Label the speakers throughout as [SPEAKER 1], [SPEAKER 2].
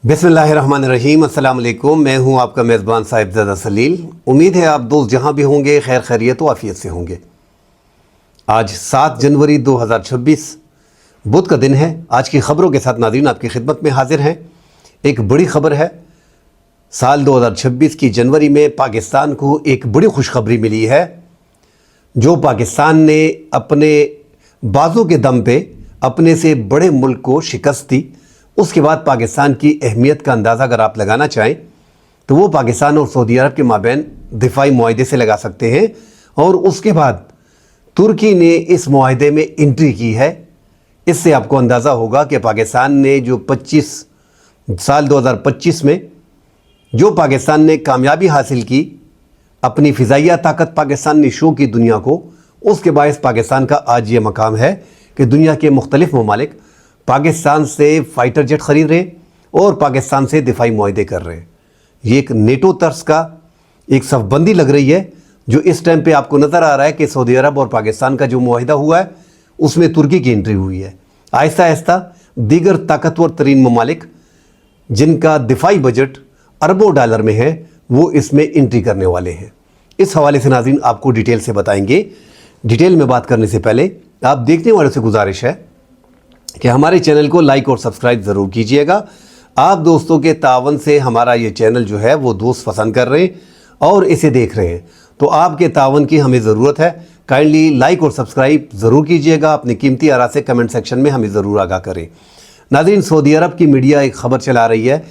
[SPEAKER 1] बिस्मिल्लाहिर्रहमानिर्रहीम। अस्सलाम वालेकुम। मैं हूं आपका मेज़बान साहिबजादा सलील। उम्मीद है आप दोस्त जहां भी होंगे खैर खैरियत व आफियत से होंगे। आज 7 जनवरी 2026 बुध का दिन है। आज की ख़बरों के साथ नाज़रीन आपकी खिदमत में हाजिर हैं। एक बड़ी ख़बर है, साल 2026 की जनवरी में पाकिस्तान को एक बड़ी खुशखबरी मिली है। जो पाकिस्तान ने अपने बाजों के दम पे अपने से बड़े मुल्क को शिकस्त दी, उसके बाद पाकिस्तान की अहमियत का अंदाज़ा अगर आप लगाना चाहें तो वो पाकिस्तान और सऊदी अरब के माबैन दिफाई मुआहदे से लगा सकते हैं। और उसके बाद तुर्की ने इस मुआहदे में एंट्री की है। इससे आपको अंदाज़ा होगा कि पाकिस्तान ने जो 2025 में जो पाकिस्तान ने कामयाबी हासिल की, अपनी फ़िज़ाइया ताकत पाकिस्तान ने शो की दुनिया को, उसके बायस पाकिस्तान का आज ये मकाम है कि दुनिया के मुख्तलिफ़ ममालिक पाकिस्तान से फ़ाइटर जेट ख़रीद रहे और पाकिस्तान से दिफाई मुआहदे कर रहे हैं। ये एक नेटो तर्स का एक सफ़बंदी लग रही है, जो इस टाइम पे आपको नज़र आ रहा है कि सऊदी अरब और पाकिस्तान का जो मुआहदा हुआ है उसमें तुर्की की एंट्री हुई है। आहिस्ता आहिस्ता दीगर ताकतवर तरीन ममालिक जिनका दिफाई बजट अरबों डॉलर में है वो इसमें एंट्री करने वाले हैं। इस हवाले से नाज़रीन आपको डिटेल से बताएंगे। डिटेल में बात करने से पहले आप देखने वालों से गुजारिश है कि हमारे चैनल को लाइक और सब्सक्राइब ज़रूर कीजिएगा। आप दोस्तों के तावन से हमारा ये चैनल जो है वो दोस्त पसंद कर रहे हैं और इसे देख रहे हैं, तो आपके तावन की हमें ज़रूरत है। काइंडली लाइक और सब्सक्राइब ज़रूर कीजिएगा। अपनी कीमती आरा से कमेंट सेक्शन में हमें ज़रूर आगाह करें। नाज़रीन, सऊदी अरब की मीडिया एक ख़बर चला रही है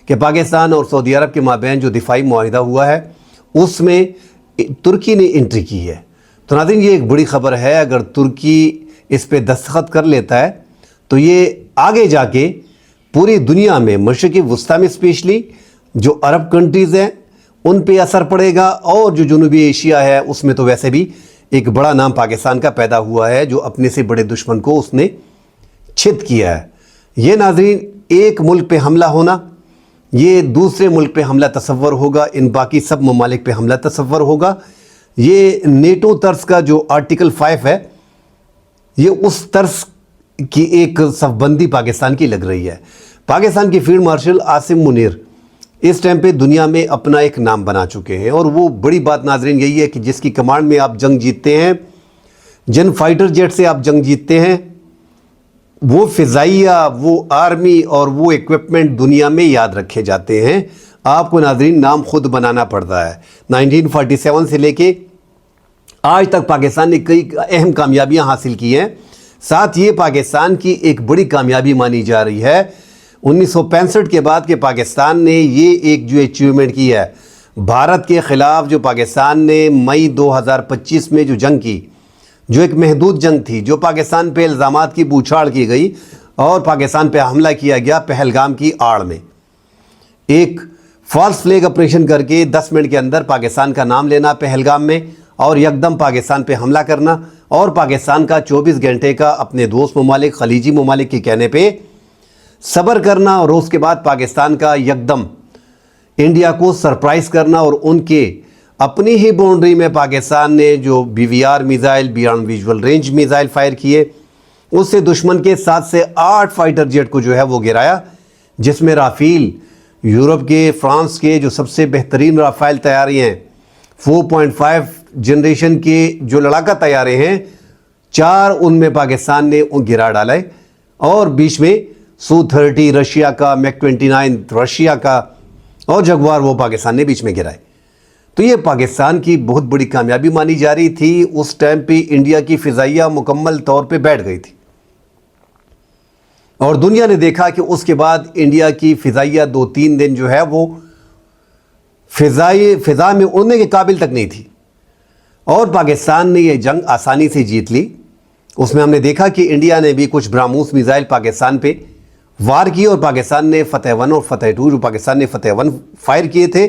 [SPEAKER 1] कि पाकिस्तान और सऊदी अरब के माबैन जो दिफाई मुआहदा हुआ है उसमें तुर्की ने एंट्री की है। तो नाज़रीन, ये एक बड़ी ख़बर है। अगर तुर्की इस पर दस्तखत कर लेता है तो ये आगे जाके पूरी दुनिया में, मशरिक़ी वस्ता में स्पेशली जो अरब कंट्रीज़ हैं उन पे असर पड़ेगा, और जो जनूबी एशिया है उसमें तो वैसे भी एक बड़ा नाम पाकिस्तान का पैदा हुआ है, जो अपने से बड़े दुश्मन को उसने छित किया है। ये नाज़रीन, एक मुल्क पे हमला होना, ये दूसरे मुल्क पे हमला तसव्वुर होगा, इन बाकी सब ममालिक पे हमला तसव्वुर होगा। ये नेटो तर्स का जो आर्टिकल 5 है, ये उस तर्स की एक सफ़बंदी पाकिस्तान की लग रही है। पाकिस्तान के फील्ड मार्शल आसिम मुनीर इस टाइम पे दुनिया में अपना एक नाम बना चुके हैं, और वो बड़ी बात नाज़रीन यही है कि जिसकी कमांड में आप जंग जीतते हैं, जिन फाइटर जेट से आप जंग जीतते हैं, वो फ़िज़ाइया, वो आर्मी और वो इक्विपमेंट दुनिया में याद रखे जाते हैं। आपको नाज़रीन नाम खुद बनाना पड़ता है। 1947 से लेके आज तक पाकिस्तान ने कई अहम कामयाबियाँ हासिल की हैं। साथ ये पाकिस्तान की एक बड़ी कामयाबी मानी जा रही है 1965 के बाद, कि पाकिस्तान ने ये एक जो अचीवमेंट की है भारत के ख़िलाफ़, जो पाकिस्तान ने मई 2025 में जो जंग की, जो एक महदूद जंग थी, जो पाकिस्तान पे इल्ज़ामात की बूछाड़ की गई और पाकिस्तान पे हमला किया गया पहलगाम की आड़ में। एक फॉल्स फ्लैग ऑपरेशन करके 10 मिनट के अंदर पाकिस्तान का नाम लेना पहलगाम में, और यकदम पाकिस्तान पे हमला करना, और पाकिस्तान का 24 घंटे का अपने दोस्त ममालिक, खलीजी ममालिक के कहने पे सब्र करना, और उसके बाद पाकिस्तान का यकदम इंडिया को सरप्राइज़ करना, और उनके अपनी ही बाउंड्री में पाकिस्तान ने जो BVR missile, beyond visual range missile fire किए, उससे दुश्मन के 7 से 8 फाइटर जेट को जो है वो गिराया, जिसमें राफेल, यूरोप के, फ्रांस के जो सबसे बेहतरीन राफेल तैयारी हैं, 4.5 जनरेशन के जो लड़ाका तैयारे हैं, 4 उनमें पाकिस्तान ने गिरा डाला है, और बीच में Su-30 रशिया का, MiG-29 रशिया का, और जगुआर वो पाकिस्तान ने बीच में गिराए। तो ये पाकिस्तान की बहुत बड़ी कामयाबी मानी जा रही थी। उस टाइम पे इंडिया की फ़िज़ाइया मुकम्मल तौर पे बैठ गई थी, और दुनिया ने देखा कि उसके बाद इंडिया की फ़िज़ाइया 2-3 दिन जो है वो फ़िज़ा में उड़ने के काबिल तक नहीं थी, और पाकिस्तान ने ये जंग आसानी से जीत ली। उसमें हमने देखा कि इंडिया ने भी कुछ ब्राह्मोस मिज़ाइल पाकिस्तान पे वार किए, और पाकिस्तान ने फतेह 1 और फतेह 2, जो पाकिस्तान ने फतेह 1 फायर किए थे,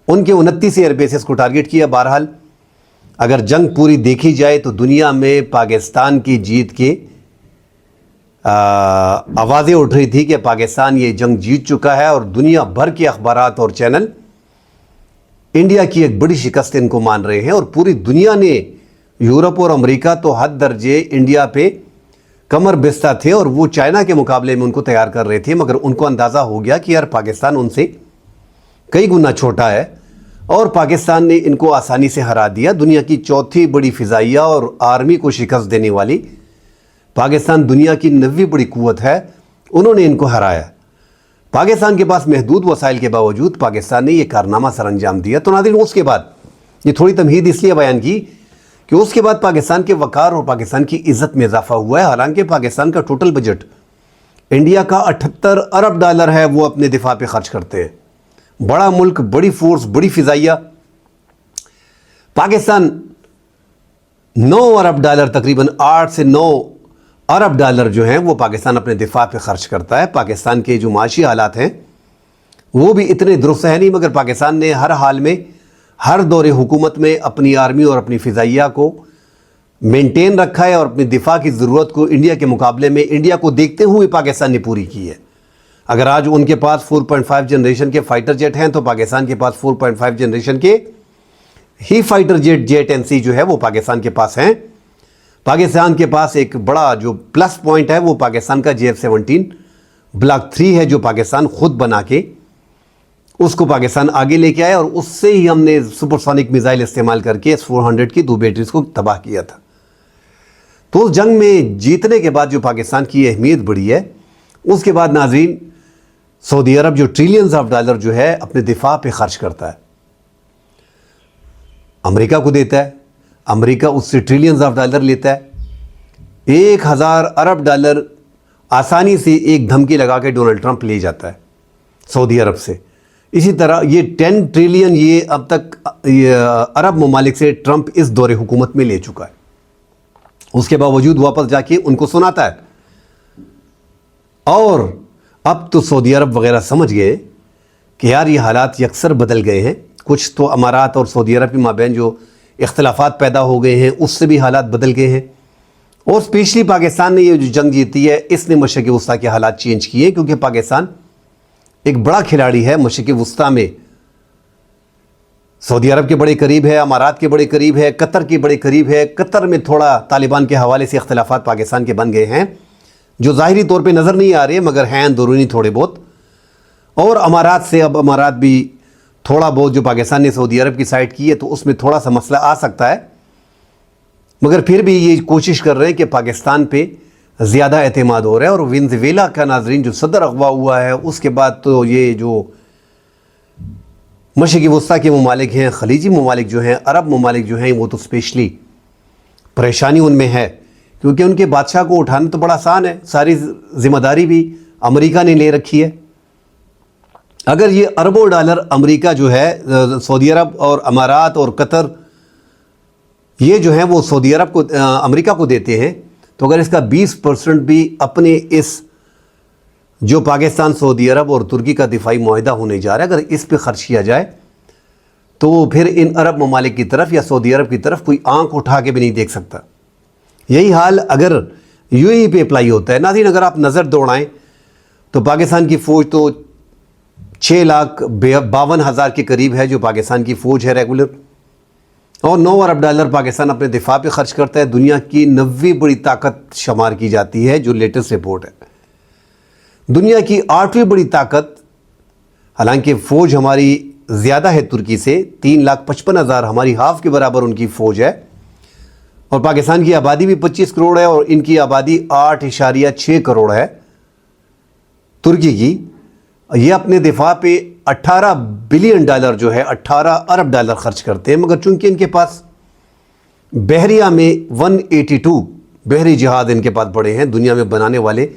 [SPEAKER 1] उनके 29 एयर बेसेस को टारगेट किया। बहरहाल अगर जंग पूरी देखी जाए तो दुनिया में पाकिस्तान की जीत के आवाज़ें उठ रही थी कि पाकिस्तान ये जंग जीत चुका है, और दुनिया भर के अखबारात और चैनल इंडिया की एक बड़ी शिकस्त इनको मान रहे हैं। और पूरी दुनिया ने, यूरोप और अमेरिका तो हद दर्जे इंडिया पे कमर बिस्ता थे और वो चाइना के मुकाबले में उनको तैयार कर रहे थे, मगर उनको अंदाज़ा हो गया कि यार पाकिस्तान उनसे कई गुना छोटा है और पाकिस्तान ने इनको आसानी से हरा दिया। दुनिया की चौथी बड़ी फ़िज़ाइया और आर्मी को शिकस्त देने वाली पाकिस्तान दुनिया की 9वीं बड़ी क़ुव्वत है, उन्होंने इनको हराया। पाकिस्तान के पास महदूद वसाइल के बावजूद पाकिस्तान ने ये कारनामा सर अंजाम दिया। तो नाज़रीन, उसके बाद ये थोड़ी तमहीद इसलिए बयान की कि उसके बाद पाकिस्तान के वक़ार और पाकिस्तान की इज़्ज़त में इजाफा हुआ है। हालांकि पाकिस्तान का टोटल बजट इंडिया का 78 अरब डॉलर है, वो अपने दिफा पे खर्च करते हैं। बड़ा मुल्क, बड़ी फोर्स, बड़ी फ़िज़ाइया। पाकिस्तान 9 अरब डॉलर, तकरीबन 8 से 9 अरब डॉलर जो हैं वो पाकिस्तान अपने दिफा पे खर्च करता है। पाकिस्तान के जो माशी हालात हैं वो भी इतने दुरुस्त है नहीं, मगर पाकिस्तान ने हर हाल में, हर दौरे हुकूमत में अपनी आर्मी और अपनी फ़िज़ाइया को मेंटेन रखा है और अपनी दिफा की ज़रूरत को इंडिया के मुकाबले में, इंडिया को देखते हुए पाकिस्तान ने पूरी की है। अगर आज उनके पास 4.5 जनरेशन के फ़ाइटर जेट हैं तो पाकिस्तान के पास 4.5 जनरेशन के ही फ़ाइटर जेट NC जो है वो पाकिस्तान के पास हैं। पाकिस्तान के पास एक बड़ा जो प्लस पॉइंट है वो पाकिस्तान का JF-17 ब्लॉक 3 है, जो पाकिस्तान ख़ुद बना के उसको पाकिस्तान आगे लेके आया और उससे ही हमने सुपरसोनिक मिसाइल इस्तेमाल करके S-400 की 2 बैटरीज को तबाह किया था। तो उस जंग में जीतने के बाद जो पाकिस्तान की अहमियत बढ़ी है, उसके बाद नाज़रीन सऊदी अरब जो ट्रिलियंस ऑफ डॉलर जो है अपने दिफा पे खर्च करता है, अमेरिका को देता है, अमेरिका उससे ट्रिलियंस ऑफ डॉलर लेता है। 1000 अरब डॉलर आसानी से एक धमकी लगा के डोनाल्ड ट्रंप ले जाता है सऊदी अरब से। इसी तरह ये 10 ट्रिलियन ये अब तक अरब ममालिक से ट्रंप इस दौरे हुकूमत में ले चुका है। उसके बावजूद वापस जाके उनको सुनाता है। और अब तो सऊदी अरब वगैरह समझ गए कि यार ये हालात यकसर बदल गए हैं। कुछ तो अमारात और सऊदी अरब के माबैन जो इख्तलाफात पैदा हो गए हैं उससे भी हालात बदल गए हैं। और स्पेशली पाकिस्तान ने ये जो जंग जीती है इसने मशरिक़ वस्ता के हालात चेंज किए, क्योंकि पाकिस्तान एक बड़ा खिलाड़ी है मशरिक़ वस्ता में। सऊदी अरब के बड़े करीब है, अमारात के बड़े करीब है, कतर के बड़े करीब है। कतर में थोड़ा तालिबान के हवाले से इख्तलाफात पाकिस्तान के बन गए हैं जो ज़ाहिरी तौर पे नज़र नहीं आ रहे मगर हैं अंदरूनी थोड़े बहुत। और अमारात से अब अमारात भी थोड़ा बहुत जो पाकिस्तान ने सऊदी अरब की साइड की है तो उसमें थोड़ा सा मसला आ सकता है, मगर फिर भी ये कोशिश कर रहे हैं कि पाकिस्तान पे ज़्यादा एतमाद हो रहा है। और वेनेज़ुएला का नाज़रीन जो सदर अगवा हुआ है उसके बाद तो ये जो मशरिक़ वस्ता के ममालिक हैं, खलीजी ममालिक जो हैं, अरब ममालिक जो हैं, वो तो स्पेशली परेशानी उनमें है, क्योंकि उनके बादशाह को उठाना तो बड़ा आसान है, सारी ज़िम्मेदारी भी अमेरिका ने ले रखी है। अगर ये अरबों डॉलर अमेरिका जो है सऊदी अरब और अमारात और कतर ये जो हैं वो सऊदी अरब को अमेरिका को देते हैं, तो अगर इसका 20% भी अपने इस जो पाकिस्तान, सऊदी अरब और तुर्की का दिफाई मुआहिदा होने जा रहा है, अगर इस पे खर्च किया जाए तो फिर इन अरब ममालिक की तरफ या सऊदी अरब की तरफ कोई आंख उठा के भी नहीं देख सकता। यही हाल अगर UAE पे अप्लाई होता है। नाज़रीन, अगर आप नज़र दौड़ाएं तो पाकिस्तान की फ़ौज तो 6,52,000 के करीब है जो पाकिस्तान की फ़ौज है रेगुलर, और 9 अरब डॉलर पाकिस्तान अपने दिफा पे खर्च करता है। दुनिया की 9वीं बड़ी ताकत शुमार की जाती है, जो लेटेस्ट रिपोर्ट है। दुनिया की 8वीं बड़ी ताकत, हालांकि फ़ौज हमारी ज़्यादा है तुर्की से, 3,55,000 हमारी हाफ के बराबर उनकी फ़ौज है। और पाकिस्तान की आबादी भी 25 करोड़ है और इनकी आबादी 8.6 करोड़ है तुर्की की। ये अपने दिफा पे 18 बिलियन डॉलर जो है 18 अरब डॉलर खर्च करते हैं, मगर चूंकि इनके पास बहरिया में 182 बहरी जहाज़ इनके पास बड़े हैं। दुनिया में बनाने वाले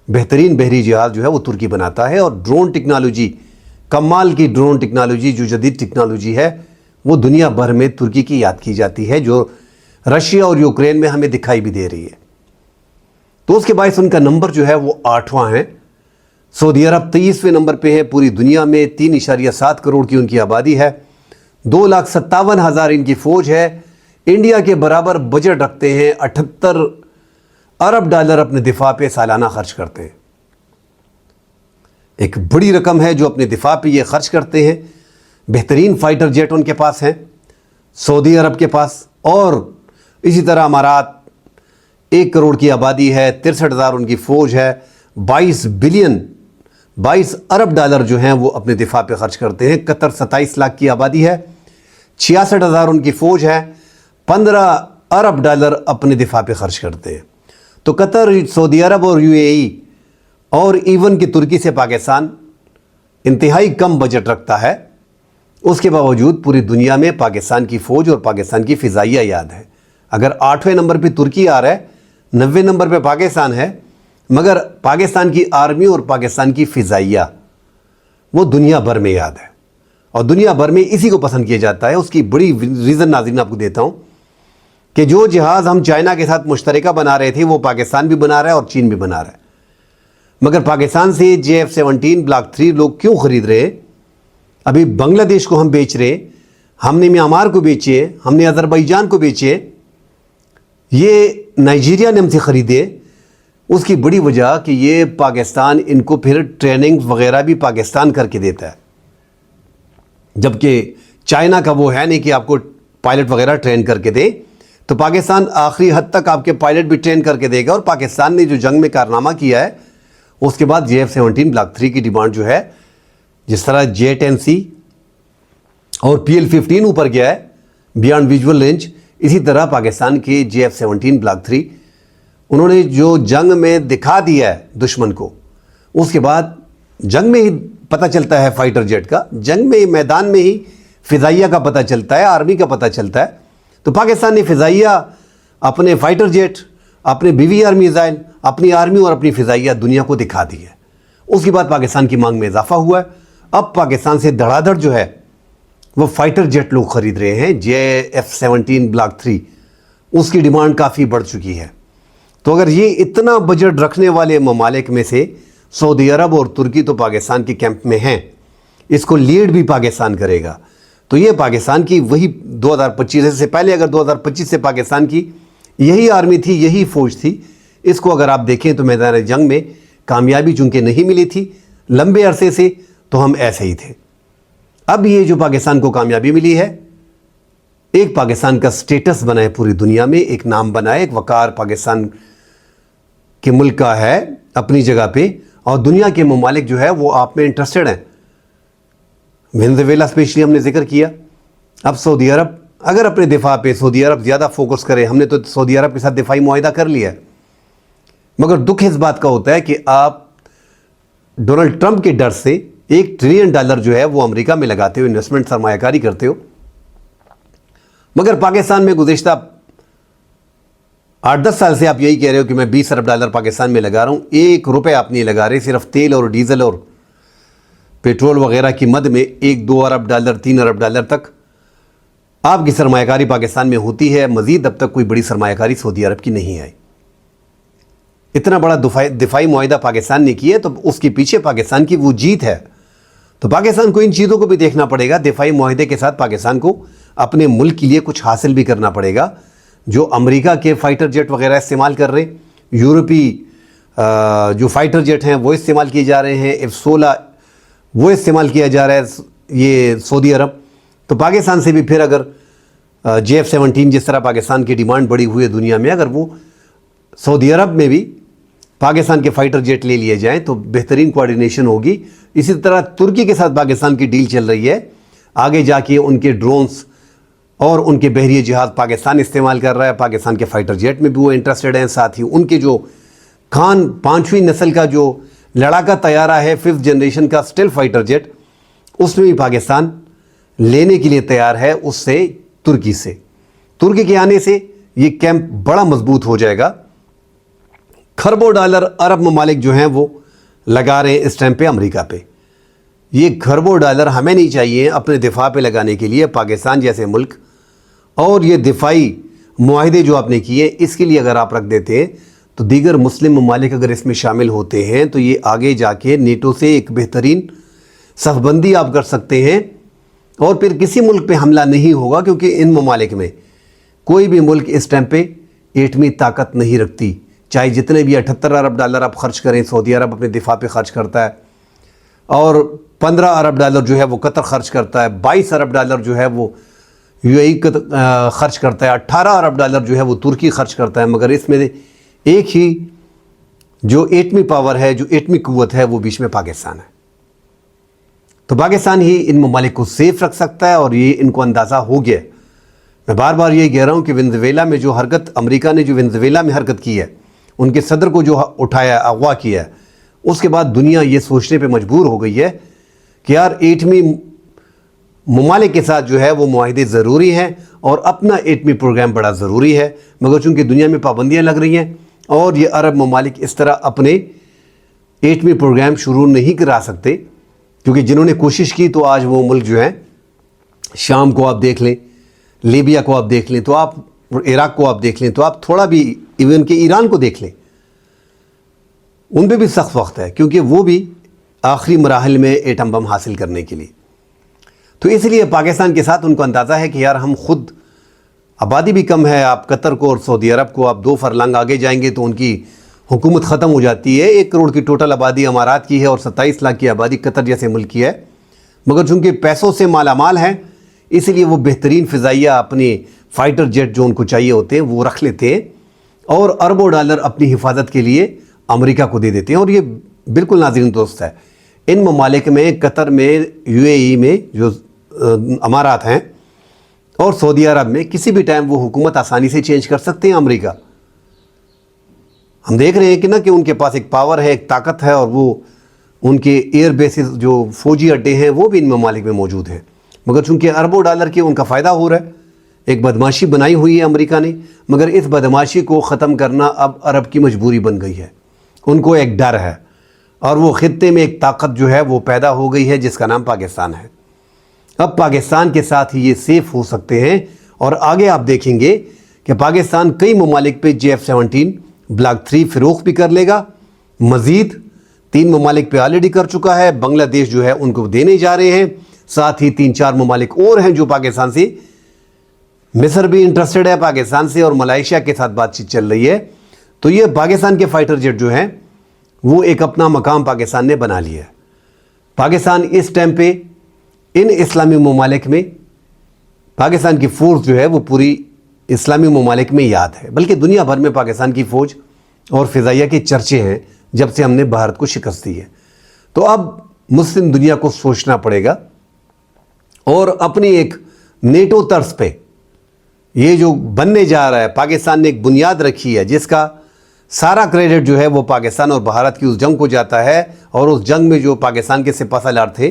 [SPEAKER 1] बेहतरीन बहरी जहाज़ जो है वो तुर्की बनाता है। और ड्रोन टेक्नोलॉजी, कमाल की ड्रोन टेक्नोलॉजी, जो जदीद टेक्नोलॉजी है वो दुनिया भर में तुर्की की याद की जाती है, जो रशिया और यूक्रेन में हमें दिखाई भी दे रही है। तो उसके बायस उनका नंबर जो है वो 8वां है। सऊदी अरब 23वें नंबर पे है पूरी दुनिया में, 3.7 करोड़ की उनकी आबादी है, 2,57,000 इनकी फ़ौज है। इंडिया के बराबर बजट रखते हैं, 78 अरब डॉलर अपने दिफा पे सालाना खर्च करते हैं। एक बड़ी रकम है जो अपने दिफा पे ये खर्च करते हैं। बेहतरीन फ़ाइटर जेट उनके पास हैं सऊदी अरब के पास, और इसी तरह अमारात 1 کروڑ کی آبادی ہے، 63,000 ان کی فوج ہے، 22 ارب ڈالر جو ہیں وہ اپنے دفاع پہ خرچ کرتے ہیں۔ قطر 27 لاکھ کی آبادی ہے، 66,000 ان کی فوج ہے، 15 ارب ڈالر اپنے دفاع پہ خرچ کرتے ہیں۔ تو قطر، سعودی عرب اور UAE اور ایون کہ ترکی سے پاکستان انتہائی کم بجٹ رکھتا ہے، اس کے باوجود پوری دنیا میں پاکستان کی فوج اور پاکستان کی فضائیہ یاد ہے۔ اگر 8ویں نمبر پہ ترکی آ رہا ہے، 90 نمبر پہ پاکستان ہے، مگر پاکستان کی آرمی اور پاکستان کی فضائیہ وہ دنیا بھر میں یاد ہے، اور دنیا بھر میں اسی کو پسند کیا جاتا ہے۔ اس کی بڑی ریزن ناظرین آپ کو دیتا ہوں کہ جو جہاز ہم چائنا کے ساتھ مشترکہ بنا رہے تھے وہ پاکستان بھی بنا رہا ہے اور چین بھی بنا رہا ہے، مگر پاکستان سے JF-17 بلاک 3 لوگ کیوں خرید رہے ہیں؟ ابھی بنگلہ دیش کو ہم بیچ رہے ہیں، ہم نے میانمار کو بیچے ہیں، ہم نے آذربائیجان کو بیچے، یہ نائجیریا نے ہم سے خریدے۔ اس کی بڑی وجہ کہ یہ پاکستان ان کو پھر ٹریننگ وغیرہ بھی پاکستان کر کے دیتا ہے، جبکہ چائنا کا وہ ہے نہیں کہ آپ کو پائلٹ وغیرہ ٹرین کر کے دے۔ تو پاکستان آخری حد تک آپ کے پائلٹ بھی ٹرین کر کے دے گا، اور پاکستان نے جو جنگ میں کارنامہ کیا ہے اس کے بعد JF-17 بلاک 3 کی ڈیمانڈ جو ہے، جس طرح J-10C اور PL-15 اوپر گیا ہے بیانڈ ویژول رینج، اسی طرح پاکستان کے JF-17 بلاک 3 انہوں نے جو جنگ میں دکھا دیا ہے دشمن کو، اس کے بعد جنگ میں ہی پتہ چلتا ہے فائٹر جیٹ کا، جنگ میں میدان میں ہی فضائیہ کا پتہ چلتا ہے، آرمی کا پتہ چلتا ہے۔ تو پاکستان نے فضائیہ، اپنے فائٹر جیٹ، اپنے BVR میزائل، اپنی آرمی اور اپنی فضائیہ دنیا کو دکھا دی ہے۔ اس کے بعد پاکستان کی مانگ میں اضافہ ہوا ہے، اب پاکستان سے دھڑا دھڑ جو ہے وہ فائٹر جیٹ لوگ خرید رہے ہیں، JF-17 بلاک 3، اس کی ڈیمانڈ کافی بڑھ چکی ہے۔ تو اگر یہ اتنا بجٹ رکھنے والے ممالک میں سے سعودی عرب اور ترکی تو پاکستان کے کیمپ میں ہیں، اس کو لیڈ بھی پاکستان کرے گا، تو یہ پاکستان کی وہی 2025 سے پہلے، اگر 2025 سے پاکستان کی یہی آرمی تھی، یہی فوج تھی، اس کو اگر آپ دیکھیں تو میدان جنگ میں کامیابی چونکہ نہیں ملی تھی لمبے عرصے سے، تو ہم ایسے ہی تھے۔ اب یہ جو پاکستان کو کامیابی ملی ہے، ایک پاکستان کا سٹیٹس بنا ہے پوری دنیا میں، ایک نام بنا ہے، ایک وقار پاکستان کے ملک کا ہے اپنی جگہ پہ، اور دنیا کے ممالک جو ہے وہ آپ میں انٹرسٹڈ ہیں۔ وینزویلا اسپیشلی ہم نے ذکر کیا۔ اب سعودی عرب اگر اپنے دفاع پہ سعودی عرب زیادہ فوکس کرے، ہم نے تو سعودی عرب کے ساتھ دفاعی معاہدہ کر لیا ہے، مگر دکھ اس بات کا ہوتا ہے کہ آپ ڈونلڈ ٹرمپ کے ڈر سے $1 ٹریلین جو ہے وہ امریکہ میں لگاتے ہو، انویسٹمنٹ سرمایہ کاری کرتے ہو، مگر پاکستان میں گزشتہ 8-10 سال سے آپ یہی کہہ رہے ہو کہ میں $20 ارب پاکستان میں لگا رہا ہوں، 1 روپے آپ نہیں لگا رہے، صرف تیل اور ڈیزل اور پیٹرول وغیرہ کی مد میں $1-2 ارب، $3 ارب تک آپ کی سرمایہ کاری پاکستان میں ہوتی ہے۔ مزید اب تک کوئی بڑی سرمایہ کاری سعودی عرب کی نہیں آئی۔ اتنا بڑا دفاعی معاہدہ پاکستان نے کیا ہے، تو اس کے پیچھے پاکستان کی وہ جیت ہے۔ تو پاکستان کو ان چیزوں کو بھی دیکھنا پڑے گا، دفاعی معاہدے کے ساتھ پاکستان کو اپنے ملک کے لیے کچھ حاصل بھی کرنا پڑے گا۔ جو امریکہ کے فائٹر جیٹ وغیرہ استعمال کر رہے ہیں، یورپی جو فائٹر جیٹ ہیں وہ استعمال کیے جا رہے ہیں، F-16 وہ استعمال کیا جا رہا ہے یہ سعودی عرب، تو پاکستان سے بھی پھر اگر JF-17 جس طرح پاکستان کی ڈیمانڈ بڑی ہوئی ہے دنیا میں، اگر وہ سعودی عرب میں بھی پاکستان کے فائٹر جیٹ لے لیے جائیں تو بہترین کوارڈینیشن ہوگی۔ اسی طرح ترکی کے ساتھ پاکستان کی ڈیل چل رہی ہے، آگے جا کے ان کے ڈرونز اور ان کے بحریہ جہاز پاکستان استعمال کر رہا ہے، پاکستان کے فائٹر جیٹ میں بھی وہ انٹرسٹڈ ہیں، ساتھ ہی ان کے جو خان 5ویں نسل کا جو لڑاکا طیارہ ہے 5th جنریشن کا اسٹیل فائٹر جیٹ، اس میں بھی پاکستان لینے کے لیے تیار ہے اس سے، ترکی سے۔ ترکی کے آنے سے یہ کیمپ بڑا مضبوط ہو جائے گا۔ کھربوں ڈالر عرب ممالک جو ہیں وہ لگا رہے ہیں اس ٹائم پہ امریکہ پہ۔ یہ کھربوں ڈالر ہمیں نہیں چاہیے اپنے دفاع پہ لگانے کے لیے، پاکستان جیسے ملک، اور یہ دفاعی معاہدے جو آپ نے کیے اس کے لیے اگر آپ رکھ دیتے ہیں تو دیگر مسلم ممالک اگر اس میں شامل ہوتے ہیں تو یہ آگے جا کے نیٹو سے ایک بہترین صف بندی آپ کر سکتے ہیں، اور پھر کسی ملک پہ حملہ نہیں ہوگا، کیونکہ ان ممالک میں کوئی بھی ملک اس ٹائم پہ ایٹمی طاقت نہیں رکھتی، چاہے جتنے بھی $78 ارب آپ خرچ کریں، سعودی عرب اپنے دفاع پہ خرچ کرتا ہے، اور $15 ارب جو ہے وہ قطر خرچ کرتا ہے، $22 ارب جو ہے وہ UAE خرچ کرتا ہے، $18 ارب جو ہے وہ ترکی خرچ کرتا ہے، مگر اس میں ایک ہی جو ایٹمی پاور ہے, جو ایٹمی قوت ہے, وہ بیچ میں پاکستان ہے. تو پاکستان ہی ان ممالک کو سیف رکھ سکتا ہے, اور یہ ان کو اندازہ ہو گیا. میں بار بار یہ کہہ رہا ہوں کہ ونزویلا میں جو حرکت, امریکہ نے جو ونزویلا میں حرکت کی ہے, ان کے صدر کو جو اٹھایا, اغوا کیا ہے, اس کے بعد دنیا یہ سوچنے پہ مجبور ہو گئی ہے کہ یار ایٹمی ممالک کے ساتھ جو ہے وہ معاہدے ضروری ہیں, اور اپنا ایٹمی پروگرام بڑا ضروری ہے. مگر چونکہ دنیا میں پابندیاں لگ رہی ہیں, اور یہ عرب ممالک اس طرح اپنے ایٹمی پروگرام شروع نہیں کرا سکتے, کیونکہ جنہوں نے کوشش کی تو آج وہ ملک جو ہیں, شام کو آپ دیکھ لیں, لیبیا کو آپ دیکھ لیں, تو آپ عراق کو آپ دیکھ لیں, تو آپ تھوڑا بھی ایون کہ ایران کو دیکھ لیں, ان پہ بھی سخت وقت ہے, کیونکہ وہ بھی آخری مراحل میں ایٹم بم حاصل کرنے کے لیے. تو اس لیے پاکستان کے ساتھ ان کو اندازہ ہے کہ یار ہم خود, آبادی بھی کم ہے, آپ قطر کو اور سعودی عرب کو آپ 2 فرلنگ آگے جائیں گے تو ان کی حکومت ختم ہو جاتی ہے. 1 کروڑ کی ٹوٹل آبادی امارات کی ہے, اور 27 لاکھ کی آبادی قطر جیسے ملک کی ہے. مگر چونکہ پیسوں سے مالا مال ہیں, اس لیے وہ بہترین فضائیہ اپنے فائٹر جیٹ جو ان کو چاہیے ہوتے ہیں وہ رکھ لیتے ہیں, اور اربوں ڈالر اپنی حفاظت کے لیے امریکہ کو دے دیتے ہیں. اور یہ بالکل ناظرین دوست ہے, ان ممالک میں, قطر میں, UAE میں جو امارات ہیں, اور سعودی عرب میں کسی بھی ٹائم وہ حکومت آسانی سے چینج کر سکتے ہیں امریکہ. ہم دیکھ رہے ہیں کہ نا کہ ان کے پاس ایک پاور ہے, ایک طاقت ہے, اور وہ ان کے ایئر بیسز جو فوجی اڈے ہیں وہ بھی ان ممالک میں موجود ہیں. مگر چونکہ اربوں ڈالر کے ان کا فائدہ ہو رہا ہے, ایک بدماشی بنائی ہوئی ہے امریکہ نے, مگر اس بدماشی کو ختم کرنا اب عرب کی مجبوری بن گئی ہے. ان کو ایک ڈر ہے, اور وہ خطے میں ایک طاقت جو ہے وہ پیدا ہو گئی ہے جس کا نام پاکستان ہے. اب پاکستان کے ساتھ ہی یہ سیف ہو سکتے ہیں, اور آگے آپ دیکھیں گے کہ پاکستان کئی ممالک پہ JF-17 بلاک 3 فروخت بھی کر لے گا. مزید 3 ممالک پہ آلریڈی کر چکا ہے, بنگلہ دیش جو ہے ان کو دینے جا رہے ہیں. ساتھ ہی 3-4 ممالک اور ہیں جو پاکستان سے, مصر بھی انٹرسٹڈ ہے پاکستان سے, اور ملائیشیا کے ساتھ بات چیت چل رہی ہے. تو یہ پاکستان کے فائٹر جیٹ جو ہیں وہ ایک اپنا مقام پاکستان نے بنا لیا ہے. پاکستان اس ٹائم پہ ان اسلامی ممالک میں, پاکستان کی فورس جو ہے وہ پوری اسلامی ممالک میں یاد ہے, بلکہ دنیا بھر میں پاکستان کی فوج اور فضائیہ کے چرچے ہیں جب سے ہم نے بھارت کو شکست دی ہے. تو اب مسلم دنیا کو سوچنا پڑے گا, اور اپنی ایک نیٹو طرز پہ یہ جو بننے جا رہا ہے, پاکستان نے ایک بنیاد رکھی ہے جس کا سارا کریڈٹ جو ہے وہ پاکستان اور بھارت کی اس جنگ کو جاتا ہے. اور اس جنگ میں جو پاکستان کے سپہ سالار تھے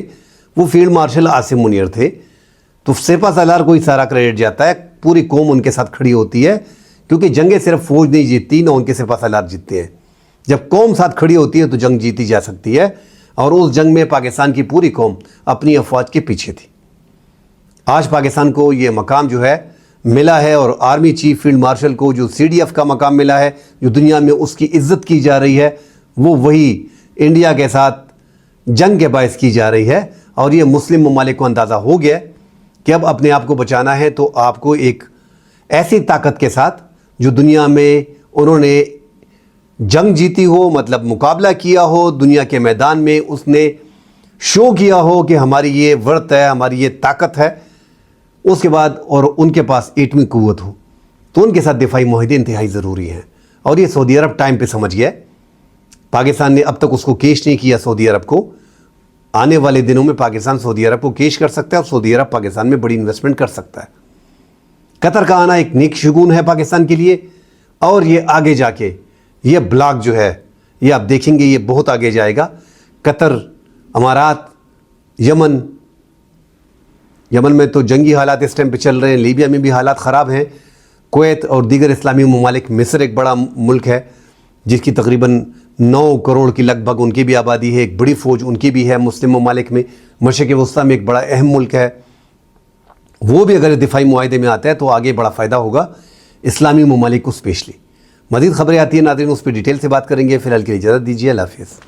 [SPEAKER 1] وہ فیلڈ مارشل عاصم منیر تھے. تو سپہ سالار کو ہی سارا کریڈٹ جاتا ہے, پوری قوم ان کے ساتھ کھڑی ہوتی ہے, کیونکہ جنگیں صرف فوج نہیں جیتتی, نہ ان کے سپہ سالار جیتتے ہیں. جب قوم ساتھ کھڑی ہوتی ہے تو جنگ جیتی جا سکتی ہے, اور اس جنگ میں پاکستان کی پوری قوم اپنی افواج کے پیچھے تھی. آج پاکستان کو یہ مقام جو ہے ملا ہے, اور آرمی چیف فیلڈ مارشل کو جو CDF کا مقام ملا ہے, جو دنیا میں اس کی عزت کی جا رہی ہے, وہ وہی انڈیا کے ساتھ جنگ کے باعث کی جا رہی ہے. اور یہ مسلم ممالک کو اندازہ ہو گیا کہ اب اپنے آپ کو بچانا ہے تو آپ کو ایک ایسی طاقت کے ساتھ جو دنیا میں انہوں نے جنگ جیتی ہو, مطلب مقابلہ کیا ہو دنیا کے میدان میں, اس نے شو کیا ہو کہ ہماری یہ ورت ہے, ہماری یہ طاقت ہے, اس کے بعد اور ان کے پاس ایٹمی قوت ہو, تو ان کے ساتھ دفاعی معاہدے انتہائی ضروری ہیں. اور یہ سعودی عرب ٹائم پہ سمجھ گیا ہے. پاکستان نے اب تک اس کو کیش نہیں کیا سعودی عرب کو. آنے والے دنوں میں پاکستان سعودی عرب کو کیش کر سکتا ہے, اور سعودی عرب پاکستان میں بڑی انویسٹمنٹ کر سکتا ہے. قطر کا آنا ایک نیک شگون ہے پاکستان کے لیے, اور یہ آگے جا کے یہ بلاک جو ہے یہ آپ دیکھیں گے یہ بہت آگے جائے گا. قطر, امارات, یمن میں تو جنگی حالات اس ٹائم پہ چل رہے ہیں, لیبیا میں بھی حالات خراب ہیں, کویت اور دیگر اسلامی ممالک, مصر ایک بڑا ملک ہے جس کی تقریباً 9 کروڑ کی لگ بھگ ان کی بھی آبادی ہے, ایک بڑی فوج ان کی بھی ہے مسلم ممالک میں. مشرق وسطیٰ میں ایک بڑا اہم ملک ہے, وہ بھی اگر دفاعی معاہدے میں آتا ہے تو آگے بڑا فائدہ ہوگا اسلامی ممالک کو اسپیشلی. مزید خبریں آتی ہیں ناظرین, اس پہ ڈیٹیل سے بات کریں گے. فی الحال کے لیے اجازت دیجیے, اللہ حافظ.